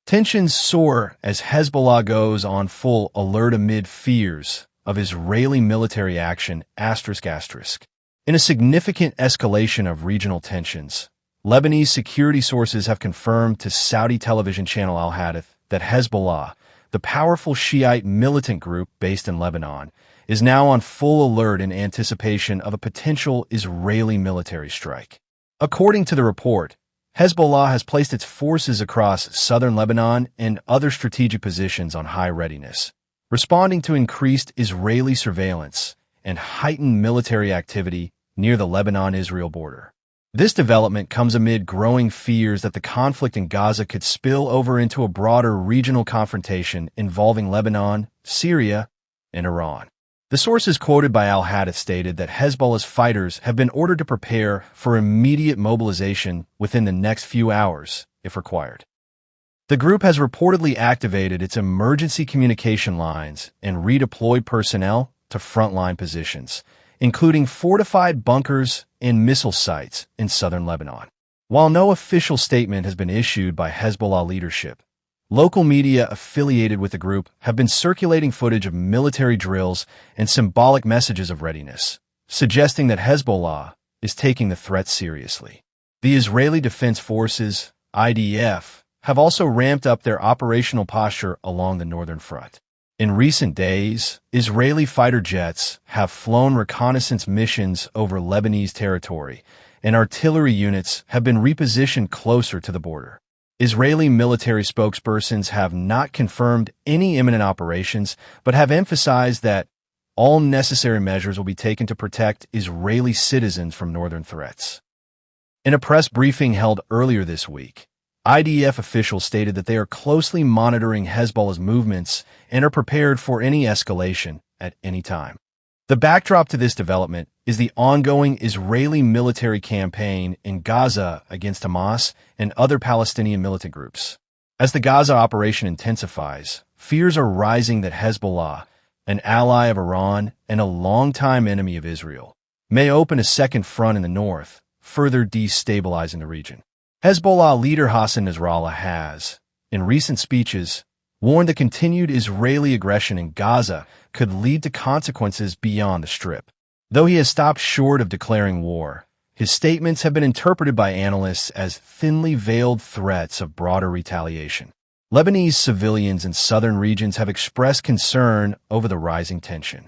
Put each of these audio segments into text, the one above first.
Tensions soar as Hezbollah goes on full alert amid fears of Israeli military action. In a significant escalation of regional tensions, Lebanese security sources have confirmed to Saudi television channel Al-Hadith that Hezbollah, the powerful Shiite militant group based in Lebanon, is now on full alert in anticipation of a potential Israeli military strike. According to the report, Hezbollah has placed its forces across southern Lebanon and other strategic positions on high readiness, responding to increased Israeli surveillance and heightened military activity near the Lebanon-Israel border. This development comes amid growing fears that the conflict in Gaza could spill over into a broader regional confrontation involving Lebanon, Syria, and Iran. The sources quoted by Al-Hadith stated that Hezbollah's fighters have been ordered to prepare for immediate mobilization within the next few hours, if required. The group has reportedly activated its emergency communication lines and redeployed personnel to frontline positions, including fortified bunkers and missile sites in southern Lebanon. While no official statement has been issued by Hezbollah leadership, local media affiliated with the group have been circulating footage of military drills and symbolic messages of readiness, suggesting that Hezbollah is taking the threat seriously. The Israeli Defense Forces, IDF, have also ramped up their operational posture along the northern front. In recent days, Israeli fighter jets have flown reconnaissance missions over Lebanese territory, and artillery units have been repositioned closer to the border. Israeli military spokespersons have not confirmed any imminent operations, but have emphasized that all necessary measures will be taken to protect Israeli citizens from northern threats. In a press briefing held earlier this week, IDF officials stated that they are closely monitoring Hezbollah's movements and are prepared for any escalation at any time. The backdrop to this development is the ongoing Israeli military campaign in Gaza against Hamas and other Palestinian militant groups. As the Gaza operation intensifies, fears are rising that Hezbollah, an ally of Iran and a longtime enemy of Israel, may open a second front in the north, further destabilizing the region. Hezbollah leader Hassan Nasrallah has, in recent speeches, warned that continued Israeli aggression in Gaza could lead to consequences beyond the Strip. Though he has stopped short of declaring war, his statements have been interpreted by analysts as thinly veiled threats of broader retaliation. Lebanese civilians in southern regions have expressed concern over the rising tension.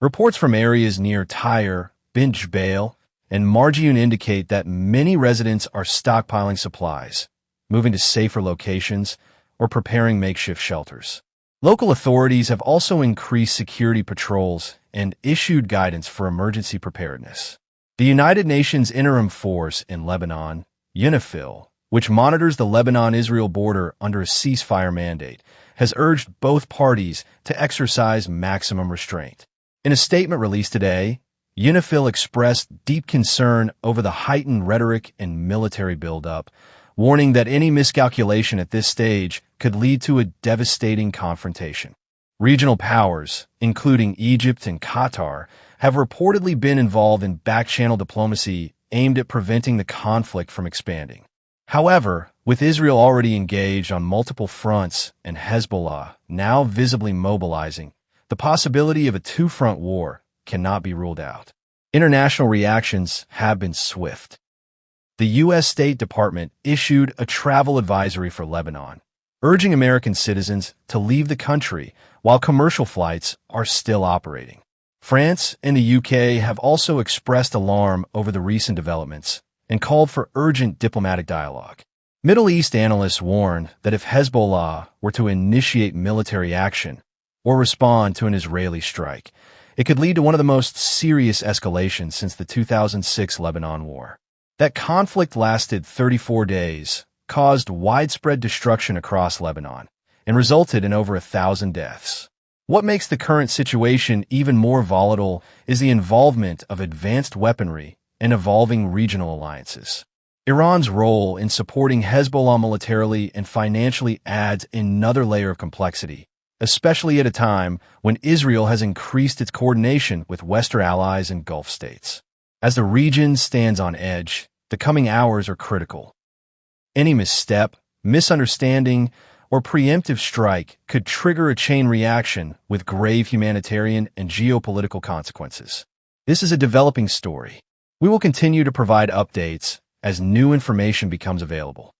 Reports from areas near Tyre, Bint Jbeil, and Marjioun indicate that many residents are stockpiling supplies, moving to safer locations, or preparing makeshift shelters. Local authorities have also increased security patrols and issued guidance for emergency preparedness. The United Nations Interim Force in Lebanon, UNIFIL, which monitors the Lebanon-Israel border under a ceasefire mandate, has urged both parties to exercise maximum restraint. In a statement released today, UNIFIL expressed deep concern over the heightened rhetoric and military buildup, warning that any miscalculation at this stage could lead to a devastating confrontation. Regional powers, including Egypt and Qatar, have reportedly been involved in back-channel diplomacy aimed at preventing the conflict from expanding. However, with Israel already engaged on multiple fronts and Hezbollah now visibly mobilizing, the possibility of a two-front war cannot be ruled out. International reactions have been swift. The U.S. State Department issued a travel advisory for Lebanon, urging American citizens to leave the country while commercial flights are still operating. France and the UK have also expressed alarm over the recent developments and called for urgent diplomatic dialogue. Middle East analysts warn that if Hezbollah were to initiate military action or respond to an Israeli strike, it could lead to one of the most serious escalations since the 2006 Lebanon War. That conflict lasted 34 days, caused widespread destruction across Lebanon, and resulted in over 1,000 deaths. What makes the current situation even more volatile is the involvement of advanced weaponry and evolving regional alliances. Iran's role in supporting Hezbollah militarily and financially adds another layer of complexity, especially at a time when Israel has increased its coordination with Western allies and Gulf states. As the region stands on edge, the coming hours are critical. Any misstep, misunderstanding, or preemptive strike could trigger a chain reaction with grave humanitarian and geopolitical consequences. This is a developing story. We will continue to provide updates as new information becomes available.